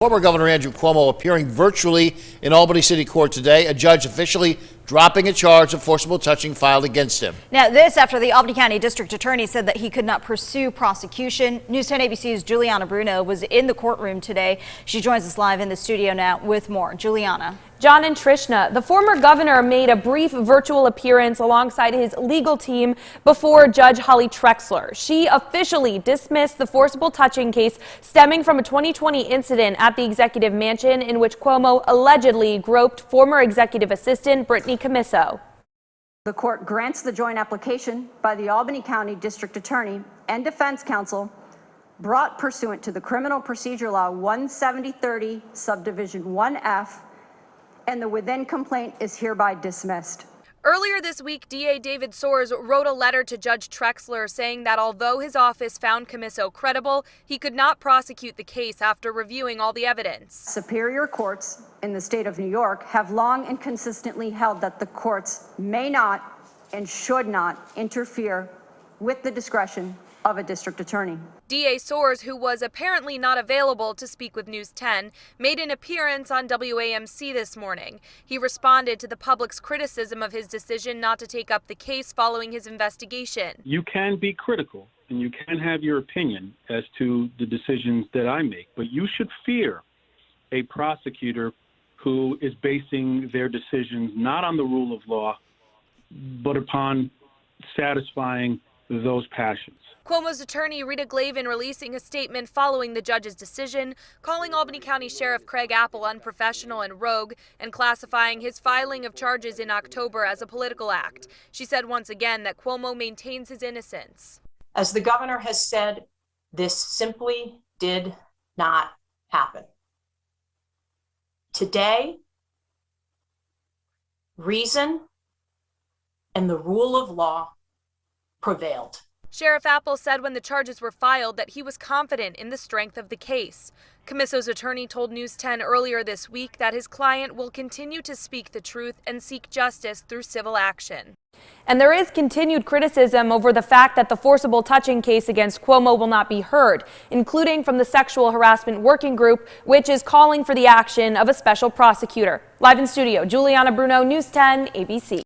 Former Governor Andrew Cuomo appearing virtually in Albany City Court today, a judge officially dropping a charge of forcible touching filed against him. Now, this after the Albany County District Attorney said that he could not pursue prosecution. News 10 ABC's Juliana Bruno was in the courtroom today. She joins us live in the studio now with more. Juliana. John and Trishna, the former governor made a brief virtual appearance alongside his legal team before Judge Holly Trexler. She officially dismissed the forcible touching case stemming from a 2020 incident at the executive mansion in which Cuomo allegedly groped former executive assistant Brittany Commisso. The court grants the joint application by the Albany County District Attorney and Defense Counsel brought pursuant to the Criminal Procedure Law 17030 Subdivision 1F, and the within complaint is hereby dismissed. Earlier this week, DA David Soares wrote a letter to Judge Trexler saying that although his office found Commisso credible, he could not prosecute the case after reviewing all the evidence. Superior courts in the state of New York have long and consistently held that the courts may not and should not interfere with the discretion of a district attorney. DA Soares, who was apparently not available to speak with News 10, made an appearance on WAMC this morning. He responded to the public's criticism of his decision not to take up the case following his investigation. You can be critical and you can have your opinion as to the decisions that I make, but you should fear a prosecutor who is basing their decisions not on the rule of law, but upon satisfying those passions. Cuomo's attorney, Rita Glavin, releasing a statement following the judge's decision, calling Albany County Sheriff Craig Apple unprofessional and rogue, and classifying his filing of charges in October as a political act. She said once again that Cuomo maintains his innocence. As the governor has said, this simply did not happen. Today, reason and the rule of law prevailed. Sheriff Apple said when the charges were filed that he was confident in the strength of the case. Commisso's attorney told News 10 earlier this week that his client will continue to speak the truth and seek justice through civil action. And there is continued criticism over the fact that the forcible touching case against Cuomo will not be heard, including from the Sexual Harassment Working Group, which is calling for the action of a special prosecutor. Live in studio, Juliana Bruno, News 10 ABC.